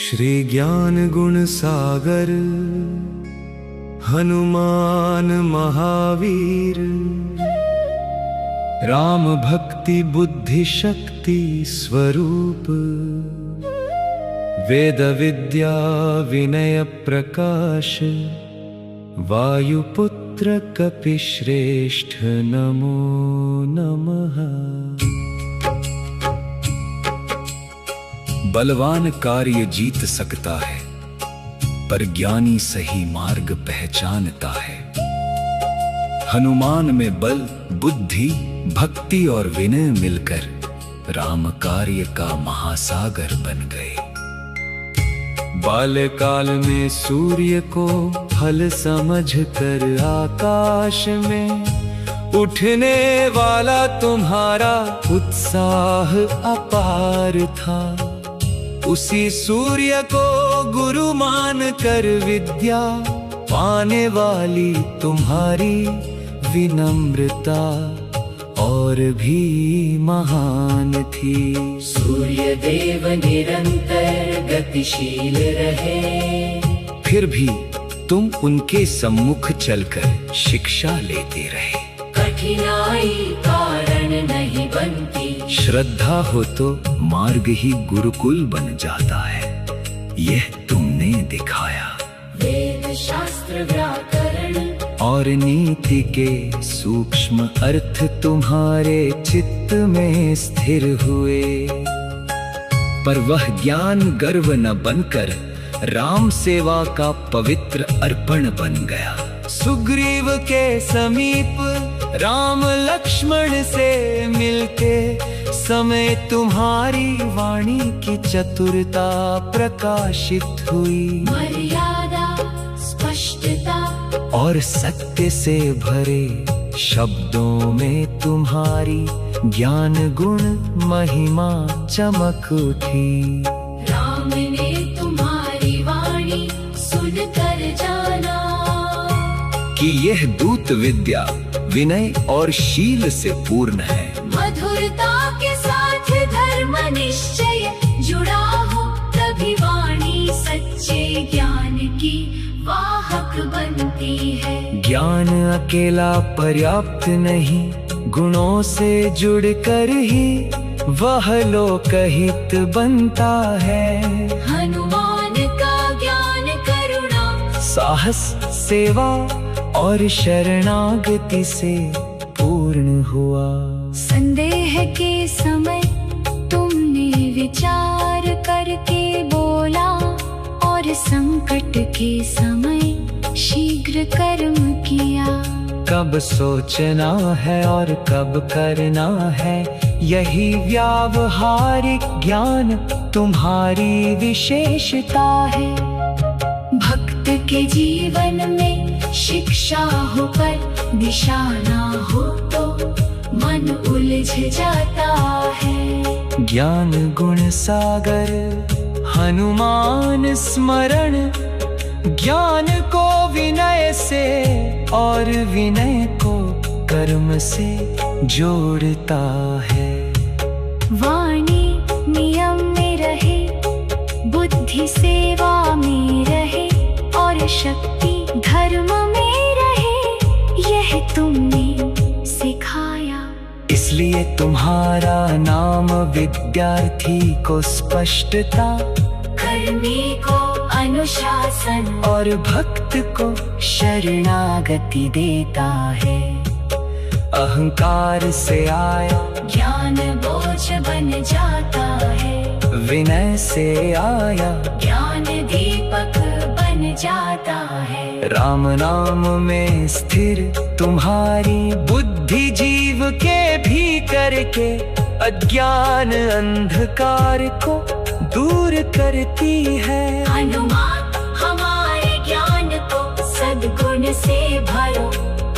श्री ज्ञान गुण सागर हनुमान महावीर, राम भक्ति बुद्धि शक्ति स्वरूप, वेद विद्या विनय प्रकाश, वायुपुत्र कपिश्रेष्ठ नमो नमः। बलवान कार्य जीत सकता है, पर ज्ञानी सही मार्ग पहचानता है। हनुमान में बल बुद्धि भक्ति और विनय मिलकर राम कार्य का महासागर बन गए। बाल्यकाल में सूर्य को फल समझकर आकाश में उठने वाला तुम्हारा उत्साह अपार था। उसी सूर्य को गुरु मानकर विद्या पाने वाली तुम्हारी विनम्रता और भी महान थी। सूर्य देव निरंतर गतिशील रहे, फिर भी तुम उनके सम्मुख चलकर शिक्षा लेते रहे। कठिनाई कारण नहीं बनती, श्रद्धा हो तो मार्ग ही गुरुकुल बन जाता है, यह तुमने दिखाया। वेद शास्त्र व्याकरण और नीति के सूक्ष्म अर्थ तुम्हारे चित्त में स्थिर हुए। पर वह ज्ञान गर्व न बनकर राम सेवा का पवित्र अर्पण बन गया। सुग्रीव के समीप राम लक्ष्मण से मिलते समय तुम्हारी वाणी की चतुरता प्रकाशित हुई। मर्यादा स्पष्टता और सत्य से भरे शब्दों में तुम्हारी ज्ञान गुण महिमा चमक उठी। राम ने तुम्हारी वाणी सुनकर जाना कि यह दूत विद्या विनय और शील से पूर्ण है। मधुरता के साथ धर्म निश्चय जुड़ा हो, तभी वाणी सच्चे ज्ञान की वाहक बनती है। ज्ञान अकेला पर्याप्त नहीं, गुणों से जुड़कर ही वह लोकहित बनता है। हनुमान का ज्ञान करुणा साहस सेवा और शरणागति से पूर्ण हुआ। संदेह के समय तुमने विचार करके बोला, और संकट के समय शीघ्र कर्म किया। कब सोचना है और कब करना है, यही व्यावहारिक ज्ञान तुम्हारी विशेषता है। भक्त के जीवन में शिक्षा हो पर दिशा ना हो तो मन उलझ जाता है। ज्ञान गुण सागर हनुमान स्मरण, ज्ञान को विनय से और विनय को कर्म से जोड़ता है। वाणी नियम में रहे, बुद्धि सेवा में रहे, और शक्ति धर्म में रहे, यह तुमने सिखाया। इसलिए तुम्हारा नाम विद्यार्थी को स्पष्टता, कर्मी को अनुशासन, और भक्त को शरणागति देता है। अहंकार से आया ज्ञान बोझ बन जाता है, विनय से आया ज्ञान दीपक बन जाता है। राम नाम में स्थिर तुम्हारी बुद्धि जीव के भी करके अज्ञान अंधकार को दूर करती है। हनुमान हमारे ज्ञान को सद्गुण से भरो,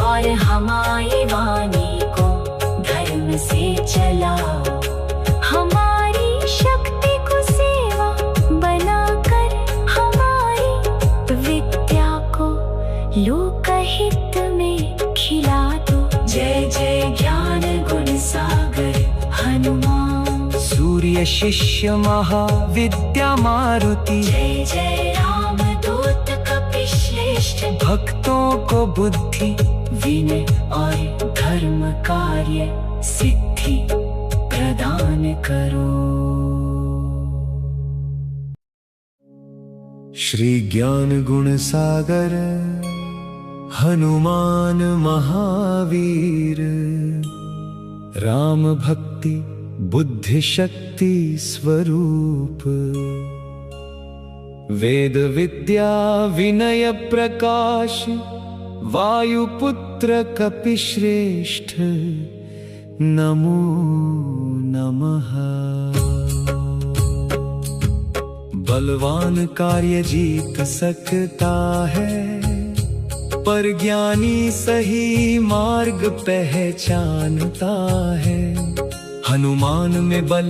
और हमारी वाणी को धर्म से चलाओ। हमारी शक्ति को सेवा बनाकर हमारी विद्या को लोकहित में खिला दो। जय जय ज्ञान गुण सागर हनुमान। सूर्य है शिष्य महाविद्या मारुति। जय जय राम दूत कपिश्रेष्ठ। भक्तों को बुद्धि विनय और धर्म कार्य सिद्धि प्रदान करो। श्री ज्ञान गुण सागर हनुमान महावीर। राम भक्ति बुद्धि शक्ति स्वरूप। वेद विद्या विनय प्रकाश वायुपुत्र कपिश्रेष्ठ। नमो नमः। बलवान कार्य जीत सकता है, पर ज्ञानी सही मार्ग पहचानता है। हनुमान में बल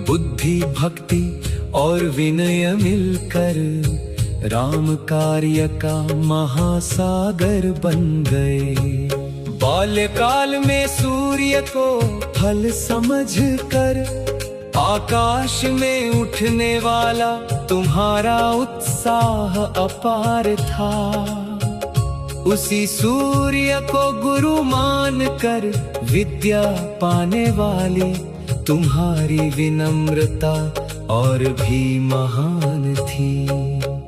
बुद्धि भक्ति और विनय मिलकर राम कार्य का महासागर बन गए। बाल्यकाल में सूर्य को फल समझकर आकाश में उठने वाला तुम्हारा उत्साह अपार था। उसी सूर्य को गुरु मानकर विद्या पाने वाली तुम्हारी विनम्रता और भी महान थी।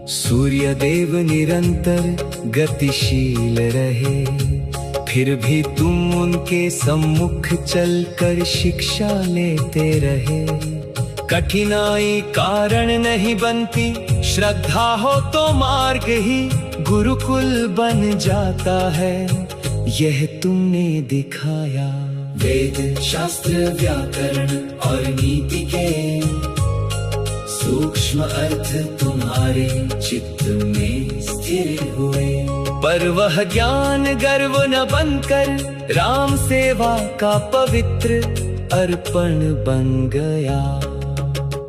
सूर्य देव निरंतर गतिशील रहे, फिर भी तुम उनके सम्मुख चलकर शिक्षा लेते रहे। कठिनाई कारण नहीं बनती, श्रद्धा हो तो मार्ग ही गुरुकुल बन जाता है। यह तुमने दिखाया। वेद शास्त्र व्याकरण और नीति के सूक्ष्म अर्थ तुम्हारे चित्त में स्थिर हुए। पर वह ज्ञान गर्व न बनकर राम सेवा का पवित्र अर्पण बन गया।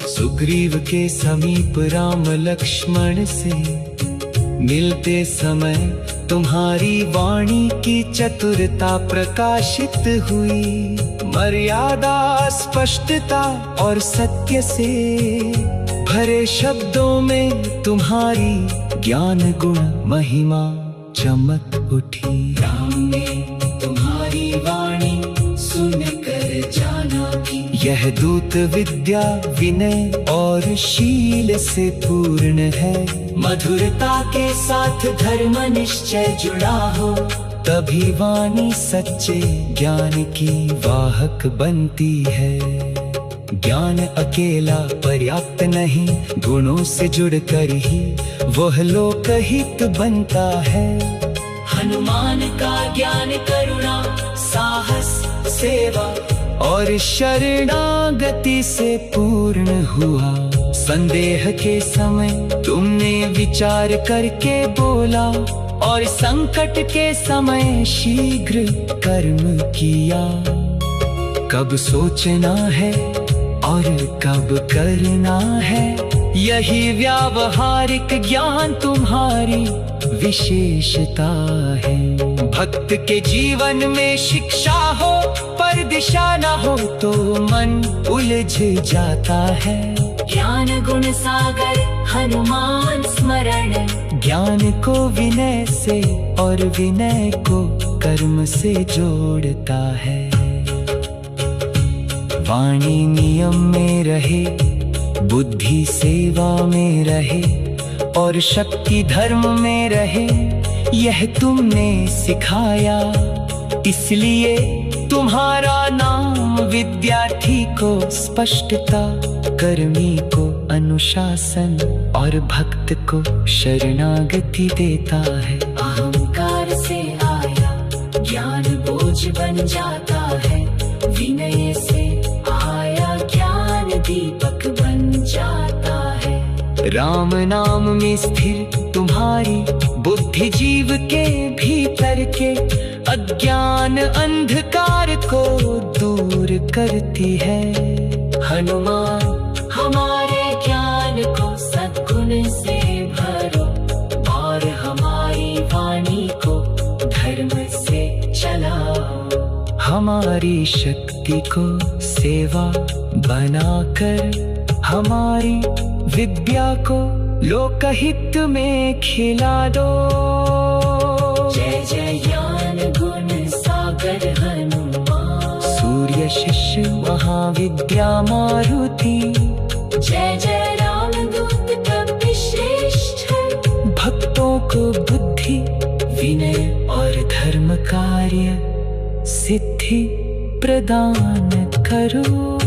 सुग्रीव के समीप राम लक्ष्मण से मिलते समय तुम्हारी वाणी की चतुरता प्रकाशित हुई। मर्यादा स्पष्टता और सत्य से भरे शब्दों में तुम्हारी ज्ञान गुण महिमा चमक उठी। राम ने तुम्हारी वाणी सुनकर जाना कि यह दूत विद्या विनय और शील से पूर्ण है। मधुरता के साथ धर्म निश्चय जुड़ा हो, तभी वाणी सच्चे ज्ञान की वाहक बनती है। ज्ञान अकेला पर्याप्त नहीं, गुणों से जुड़कर ही वह लोकहित बनता है। हनुमान का ज्ञान करुणा साहस सेवा और शरणागति से पूर्ण हुआ। संदेह के समय तुमने विचार करके बोला और संकट के समय शीघ्र कर्म किया। कब सोचना है और कब करना है, यही व्यावहारिक ज्ञान तुम्हारी विशेषता है। भक्त के जीवन में शिक्षा हो पर दिशा न हो तो मन उलझ जाता है। ज्ञान गुण सागर हनुमान स्मरण। ज्ञान को विनय से और विनय को कर्म से जोड़ता है। वाणी नियम में रहे, बुद्धि सेवा में रहे और शक्ति धर्म में रहे, यह तुमने सिखाया। इसलिए तुम्हारा नाम विद्यार्थी को स्पष्टता, कर्मी को अनुशासन और भक्त को शरणागति देता है। अहंकार से आया ज्ञान बोझ बन जाता है, विनय से आया ज्ञान दीपक बन जाता है। राम नाम में स्थिर तुम्हारी बुद्धि जीव के भीतर के अज्ञान अंधकार को दूर करती है। हनुमान हमारे ज्ञान को सद्गुण से भरो और हमारी वाणी को धर्म से चलाओ। हमारी शक्ति को सेवा बनाकर हमारी विद्या को लोकहित में खिला दो। जय जय ज्ञान गुण सागर हनुमान, सूर्य शिष्य महाविद्या मारुति, जय जय राम दूत कपिश्रेष्ठ, भक्तों को बुद्धि विनय और धर्म कार्य सिद्धि प्रदान करो।